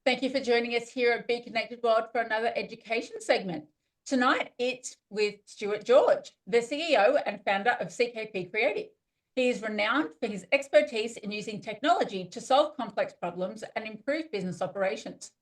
Thank you for joining us here at Be Connected World for another education segment. Tonight, it's with Stuart George, the CEO and founder of CKP Creative. He is renowned for his expertise in using technology to solve complex problems and improve business operations.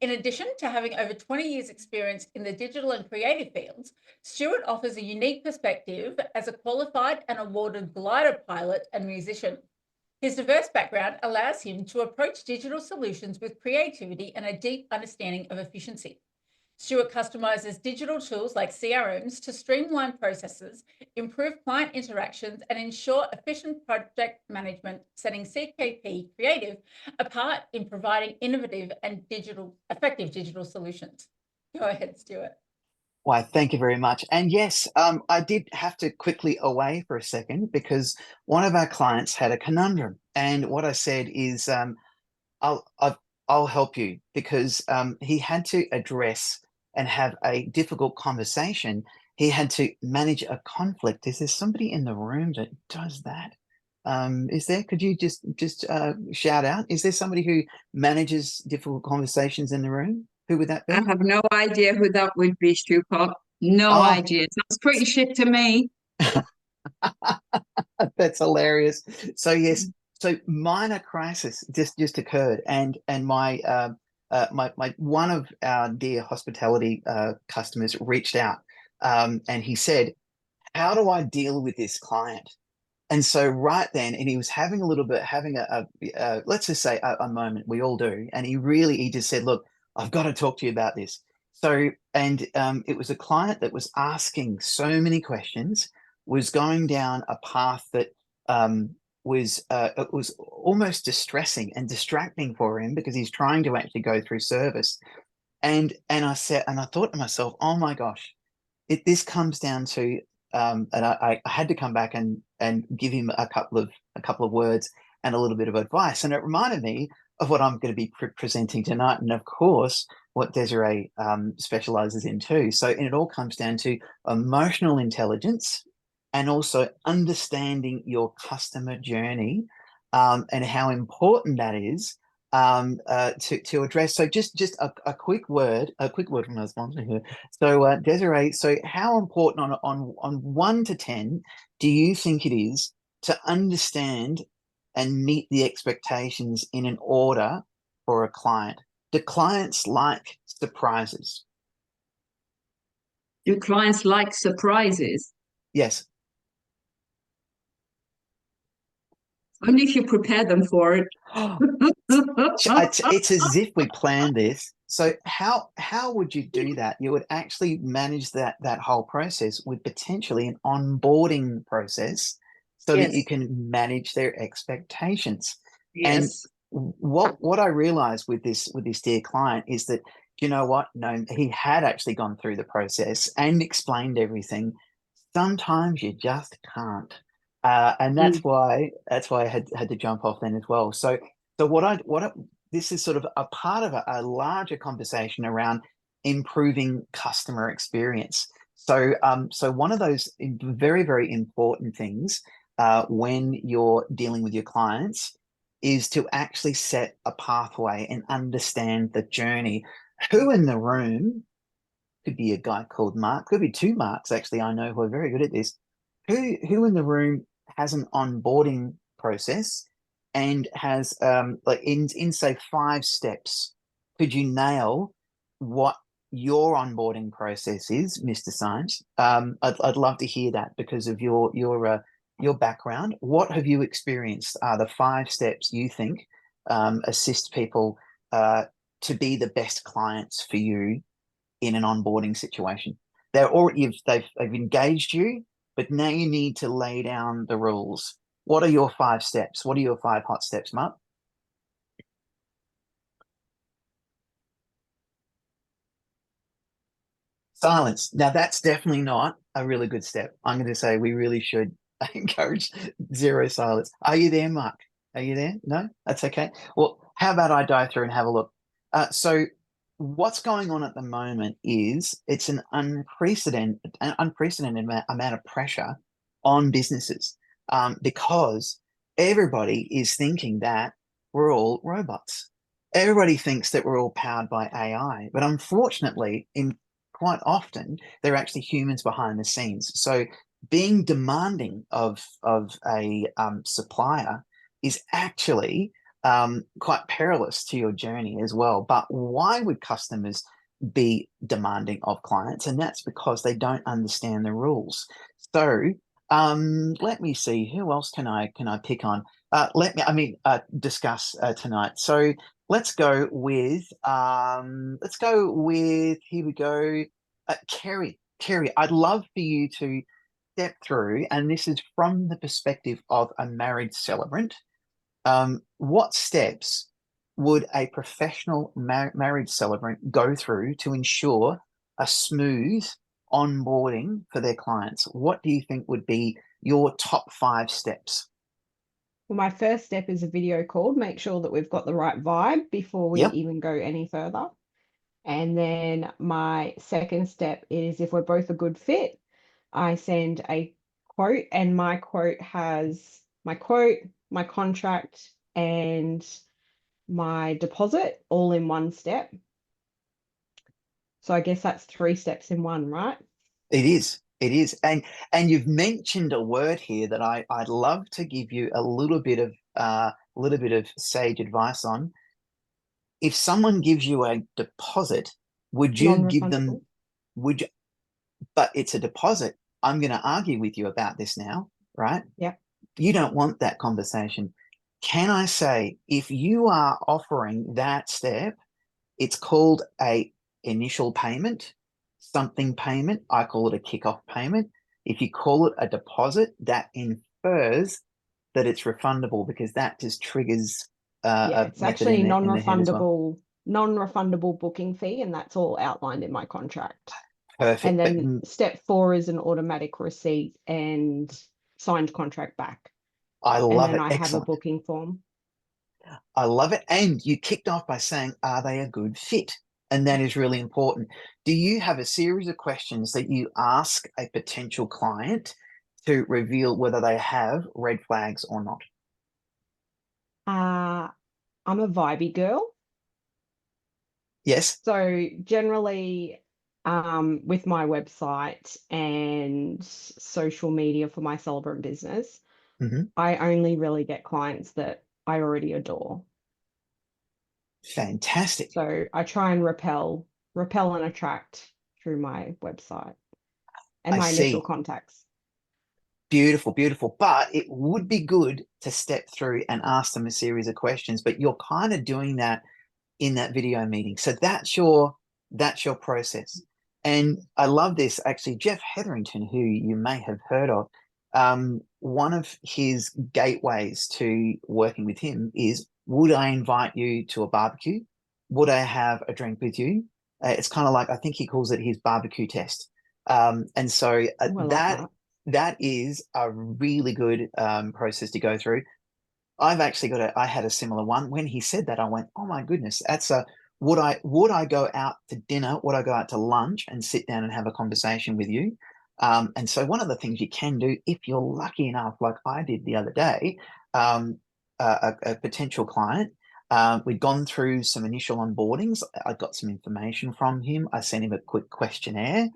In addition to having over 20 years' experience in the digital and creative fields, Stuart offers a unique perspective as a qualified and awarded glider pilot and musician. His diverse background allows him to approach digital solutions with creativity and a deep understanding of efficiency. Stuart customizes digital tools like CRMs to streamline processes, improve client interactions, and ensure efficient project management, setting CKP Creative apart in providing innovative and effective digital solutions. Go ahead, Stuart. Why, thank you very much. And yes, I did have to quickly away for a second because one of our clients had a conundrum. And what I said is, I'll, I'll help you because he had to address and have a difficult conversation. He had to manage a conflict. Is there somebody in the room that does that? Is there? Could you just shout out? Is there somebody who manages difficult conversations in the room? Who would that be? I have no idea who that would be, Stuart. No idea. Sounds pretty shit to me. That's hilarious. So yes, so minor crisis just occurred, and my my one of our dear hospitality customers reached out, and he said, "How do I deal with this client?" And so right then, and he was having a little bit, having let's just say a moment. We all do, and he just said, "Look, I've got to talk to you about this." So, and it was a client that was asking so many questions, was going down a path that it was almost distressing and distracting for him because he's trying to actually go through service. And I said, and I thought to myself, oh my gosh, this comes down to and I had to come back and give him a couple of words and a little bit of advice. And it reminded me of what I'm going to be presenting tonight, and of course what Desiree specializes in too. So, and it all comes down to emotional intelligence and also understanding your customer journey, and how important that is to address. So just a quick word from our sponsor here. So Desiree, so how important on 1 to 10 do you think it is to understand and meet the expectations in an order for a client? Do clients like surprises? Do clients like surprises? Yes. Only if you prepare them for it. It's as if we planned this. So how would you do that? You would actually manage that whole process with potentially an onboarding process so that you can manage their expectations. Yes. And what I realized with this dear client is that, you know what? No, he had actually gone through the process and explained everything. Sometimes you just can't. And that's why I had to jump off then as well. So this is sort of a part of a larger conversation around improving customer experience. So so one of those very, very important things when you're dealing with your clients is to actually set a pathway and understand the journey. Who in the room, could be a guy called Mark, could be two Marks actually, I know, who are very good at this. Who in the room has an onboarding process and has like in say 5 steps, could you nail what your onboarding process is, Mr. Science? I'd love to hear that because of your background. What have you experienced are the 5 steps you think assist people to be the best clients for you in an onboarding situation? They've engaged you, but now you need to lay down the rules. What are your 5 steps? What are your 5 hot steps, Mark? Silence. Now that's definitely not a really good step. I'm going to say we really should encourage zero silence. Are you there, Mark? Are you there? No, that's okay. Well, how about I dive through and have a look? So what's going on at the moment is it's an unprecedented amount of pressure on businesses because everybody is thinking that we're all robots. everybody thinks that we're all powered by AI, but unfortunately, in quite often, they're actually humans behind the scenes. So being demanding of a supplier is actually quite perilous to your journey as well. But why would customers be demanding of clients? And that's because they don't understand the rules. So let me see, who else can I pick on? Discuss tonight. So let's go with here we go. Kerry. Kerry, I'd love for you to step through, and this is from the perspective of a married celebrant. What steps would a professional marriage celebrant go through to ensure a smooth onboarding for their clients? What do you think would be your top 5 steps? Well, my first step is a video call. Make sure that we've got the right vibe before we Yep. even go any further. And then my second step is if we're both a good fit, I send a quote, and my quote has my quote, my contract, and my deposit all in one step. So I guess that's 3 steps in one, right? It is. It is. And you've mentioned a word here that I'd love to give you a little bit of sage advice on. If someone gives you a deposit, would you give them, Non-refundable. would you, but it's a deposit. I'm going to argue with you about this now, right? Yeah. You don't want that conversation. Can I say, if you are offering that step, it's called a initial payment, something payment. I call it a kickoff payment. If you call it a deposit, that infers that it's refundable, because that just triggers Yeah, a it's method actually in the head as well. non-refundable booking fee, and that's all outlined in my contract. Perfect. And But then step 4 is an automatic receipt and signed contract back. I And love then it. I have a Excellent. booking form. I love it. And you kicked off by saying, are they a good fit? And that is really important. Do you have a series of questions that you ask a potential client to reveal whether they have red flags or not? I'm a vibey girl. Yes. So generally, with my website and social media for my celebrant business, Mm-hmm. I only really get clients that I already adore. Fantastic. So I try and repel and attract through my website and I my initial see. contacts. Beautiful, beautiful. But it would be good to step through and ask them a series of questions, but you're kind of doing that in that video meeting. So that's your process. And I love this. Actually, Jeff Hetherington, who you may have heard of, one of his gateways to working with him is, would I invite you to a barbecue? Would I have a drink with you? It's kind of like, I think he calls it his barbecue test. And so Oh, I love that. that is a really good process to go through. I had a similar one. When he said that, I went, oh my goodness, would I go out to dinner? Would I go out to lunch and sit down and have a conversation with you? And so one of the things you can do, if you're lucky enough, like I did the other day, a potential client, we'd gone through some initial onboardings. I got some information from him. I sent him a quick questionnaire,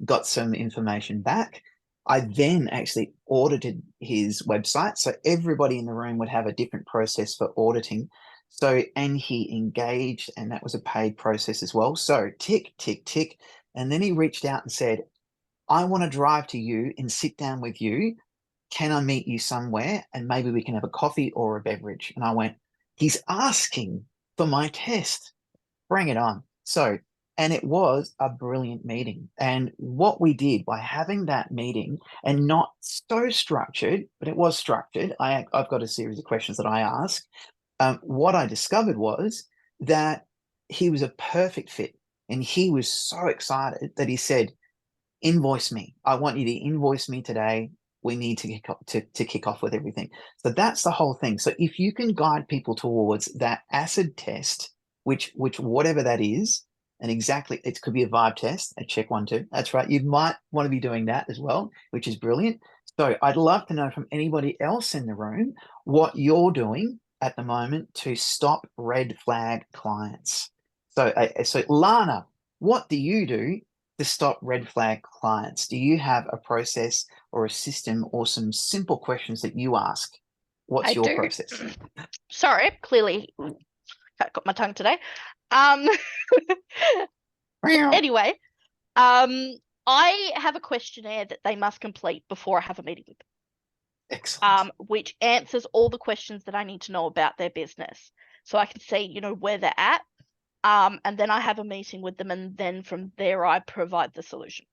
got some information back. I then actually audited his website. So everybody in the room would have a different process for auditing. So, and he engaged, and that was a paid process as well. So tick, tick, tick. And then he reached out and said, I want to drive to you and sit down with you. Can I meet you somewhere? And maybe we can have a coffee or a beverage. And I went, he's asking for my test. Bring it on. So, and it was a brilliant meeting. And what we did by having that meeting, and not so structured, but it was structured. I've got a series of questions that I ask. What I discovered was that he was a perfect fit. And he was so excited that he said, invoice me. I want you to invoice me today. We need to kick off with everything. So that's the whole thing. So if you can guide people towards that acid test, which whatever that is, and exactly, it could be a vibe test, a check 1, 2. That's right. You might want to be doing that as well, which is brilliant. So I'd love to know from anybody else in the room what you're doing at the moment to stop red flag clients? So Lana, what do you do to stop red flag clients? Do you have a process or a system or some simple questions that you ask? What's I your do. process? Sorry, clearly got my tongue today. Um, anyway, I have a questionnaire that they must complete before I have a meeting with Excellent. them, which answers all the questions that I need to know about their business, so I can see, where they're at. And then I have a meeting with them, and then from there I provide the solution.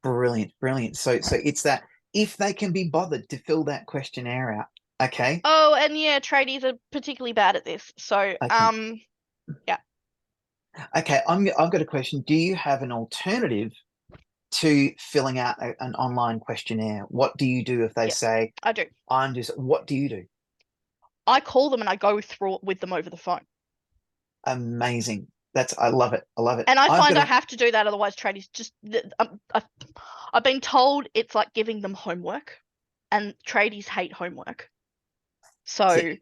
Brilliant, brilliant. So it's that if they can be bothered to fill that questionnaire out, okay? Oh, and yeah, tradies are particularly bad at this. So, Okay. yeah. Okay, I've got a question. Do you have an alternative to filling out an online questionnaire? What do you do if they Yeah, say, I do. what do you do? I call them and I go through it with them over the phone. Amazing. I love it. I love it. And I I've find got I have to do that, otherwise tradies just, I've been told it's like giving them homework, and tradies hate homework. So,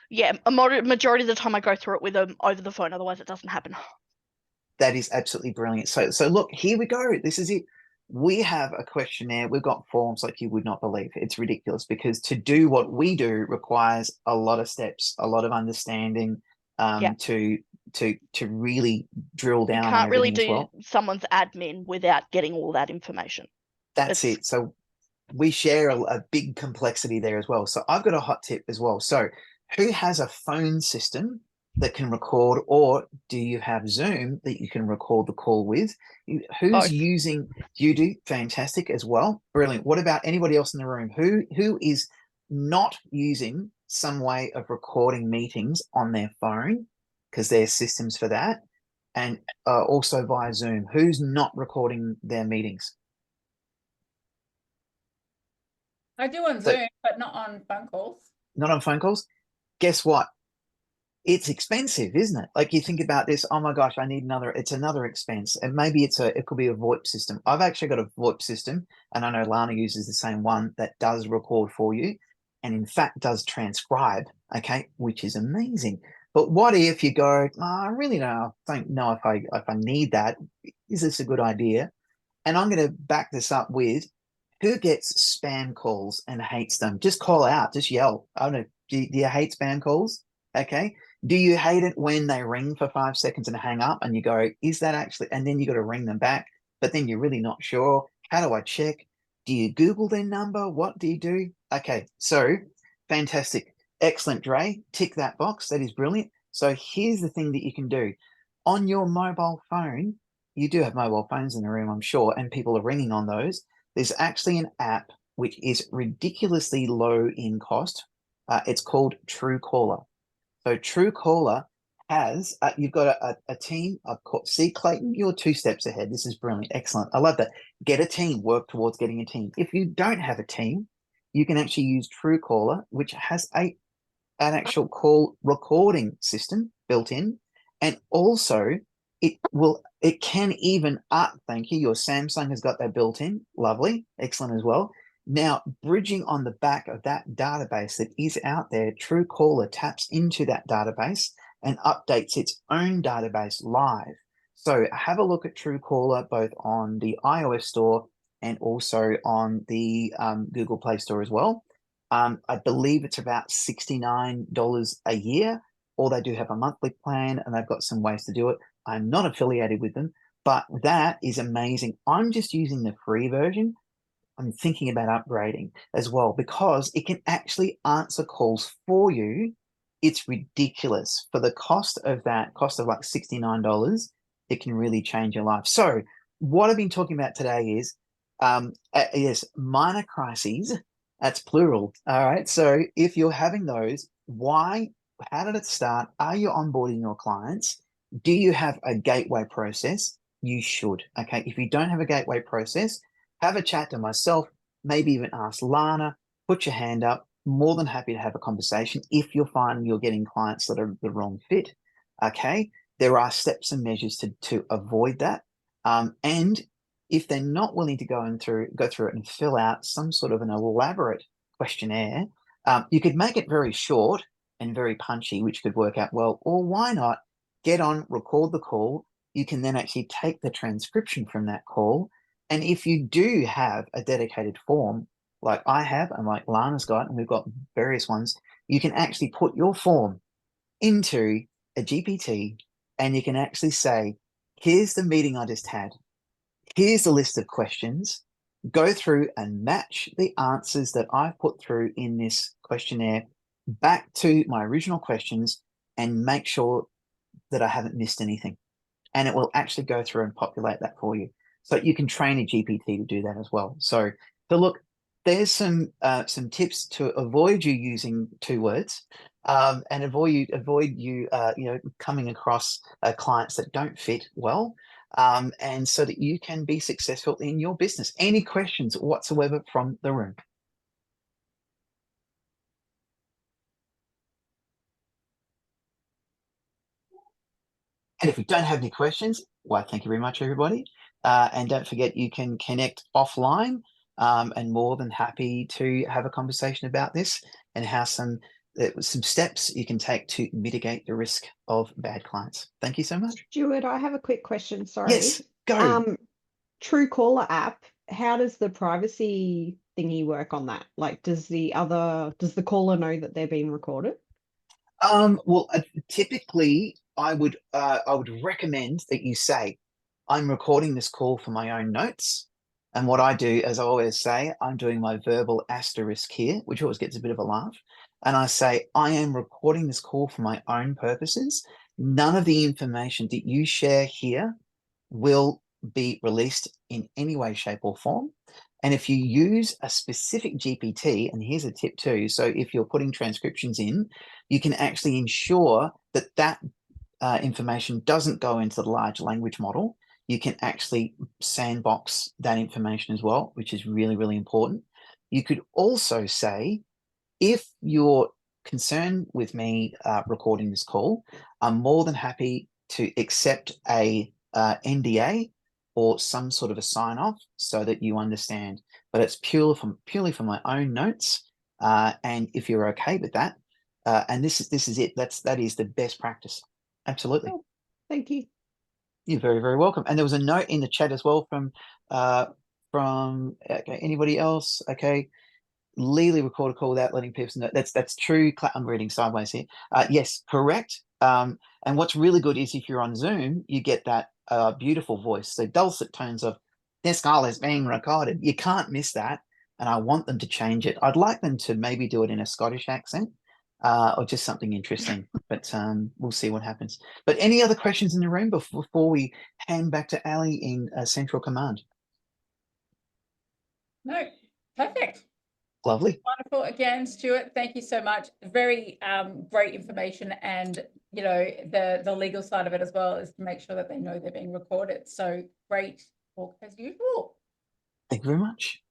yeah, a majority of the time I go through it with them over the phone, otherwise it doesn't happen. That is absolutely brilliant. So look, here we go. This is it. We have a questionnaire. We've got forms like you would not believe. It's ridiculous because to do what we do requires a lot of steps, a lot of understanding, Yeah. to really drill down You on can't really everything as do well. someone's admin without getting all that information. That's it. So we share a big complexity there as well. So I've got a hot tip as well. So who has a phone system that can record, or do you have Zoom that you can record the call with? Who's Both. using? You do fantastic as well. Brilliant. What about anybody else in the room who is not using some way of recording meetings on their phone, because there's systems for that, and also via Zoom? Who's not recording their meetings? I do on So- Zoom, but not on phone calls. Not on phone calls. Guess what? It's expensive, isn't it? Like you think about this, oh my gosh, it's another expense. And maybe it could be a VoIP system. I've actually got a VoIP system, and I know Lana uses the same one that does record for you and in fact does transcribe, okay, which is amazing. But what if you go, oh, I really don't know if I need that. Is this a good idea? And I'm going to back this up with who gets spam calls and hates them? Just call out, just yell. I don't know. Do you hate spam calls? Okay. Do you hate it when they ring for 5 seconds and hang up and you go, is that actually, and then you got to ring them back, but then you're really not sure. How do I check? Do you Google their number? What do you do? Okay. So fantastic. Excellent, Dre. Tick that box. That is brilliant. So here's the thing that you can do on your mobile phone. You do have mobile phones in the room, I'm sure, and people are ringing on those. There's actually an app which is ridiculously low in cost. It's called Truecaller. So Truecaller has, you've got a team. See, Clayton, you're 2 steps ahead. This is brilliant. Excellent. I love that. Get a team, work towards getting a team. If you don't have a team, you can actually use Truecaller, which has an actual call recording system built in. And also it can even thank you. Your Samsung has got that built in. Lovely. Excellent as well. Now, bridging on the back of that database that is out there, Truecaller taps into that database and updates its own database live. So have a look at Truecaller both on the iOS store and also on the Google Play Store as well. I believe it's about $69 a year, or they do have a monthly plan and they've got some ways to do it. I'm not affiliated with them, but that is amazing. I'm just using the free version. I'm thinking about upgrading as well because it can actually answer calls for you. It's ridiculous for the cost of like $69. It can really change your life. So what I've been talking about today is, yes, minor crises. That's plural. All right. So if you're having those, why? How did it start? Are you onboarding your clients? Do you have a gateway process? You should. Okay. If you don't have a gateway process, have a chat to myself, maybe even ask Lana, put your hand up. More than happy to have a conversation if you're finding you're getting clients that are the wrong fit. Okay. There are steps and measures to avoid that. And if they're not willing to go through it and fill out some sort of an elaborate questionnaire, you could make it very short and very punchy, which could work out well. Or why not get on, record the call? You can then actually take the transcription from that call. And if you do have a dedicated form, like I have, and like Lana's got, and we've got various ones, you can actually put your form into a GPT and you can actually say, here's the meeting I just had. Here's the list of questions. Go through and match the answers that I've put through in this questionnaire back to my original questions and make sure that I haven't missed anything. And it will actually go through and populate that for you. So you can train a GPT to do that as well. So look, there's some tips to avoid you using 2 words and avoid you coming across clients that don't fit well. And so that you can be successful in your business. Any questions whatsoever from the room? And if we don't have any questions, well, thank you very much, everybody. And don't forget, you can connect offline and more than happy to have a conversation about this and how some steps you can take to mitigate the risk of bad clients. Thank you so much. Stuart, I have a quick question. Sorry. Yes, go. Truecaller app, how does the privacy thingy work on that? Like, does the caller know that they're being recorded? Well, typically I would recommend that you say, I'm recording this call for my own notes. And what I do, as I always say, I'm doing my verbal asterisk here, which always gets a bit of a laugh. And I say, I am recording this call for my own purposes. None of the information that you share here will be released in any way, shape, or form. And if you use a specific GPT, and here's a tip too, so if you're putting transcriptions in, you can actually ensure that that information doesn't go into the large language model. You can actually sandbox that information as well, which is really, really important. You could also say, if you're concerned with me recording this call, I'm more than happy to accept a NDA or some sort of a sign off so that you understand. But it's purely from my own notes. And if you're okay with that, and this is it. That is the best practice. Absolutely. Oh, thank you. You're very, very welcome. And there was a note in the chat as well from okay, anybody else? Okay. Legally record a call without letting people know. That's true. I'm reading sideways here. Yes, correct. And what's really good is if you're on Zoom, you get that beautiful voice. So dulcet tones of this call is being recorded. You can't miss that. And I want them to change it. I'd like them to maybe do it in a Scottish accent or just something interesting. But we'll see what happens. But any other questions in the room before we hand back to Ali in Central Command? No, perfect. Lovely. Wonderful. Again, Stuart, thank you so much. Very great information, and the legal side of it as well is to make sure that they know they're being recorded. So great talk as usual. Thank you very much.